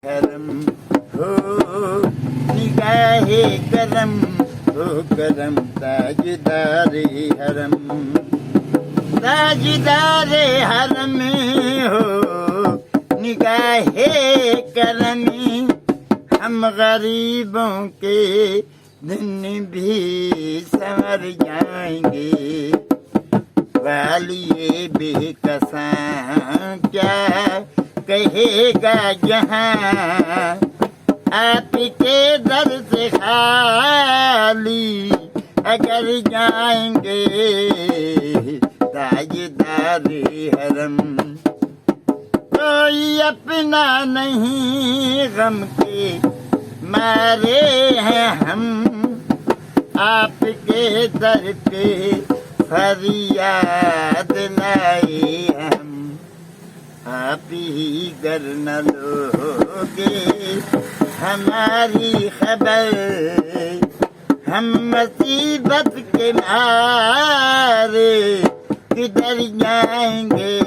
حرم ہو نگاہ کرم ہو کرم تاجدار حرم، تاجدار حرم ہو نگاہ کرم، ہم غریبوں کے دن بھی سنور جائیں گے، والی بے کساں کیا کہے گا جہاں، آپ کے در سے خالی اگر جائیں گے، تاجدار حرم کوئی اپنا نہیں، غم کے مارے ہیں ہم، آپ کے در پہ فریاد لائے ہم، آپ ہی گر نہ لوگے ہماری خبر، ہم مصیبت کے مارے کدھر جائیں گے،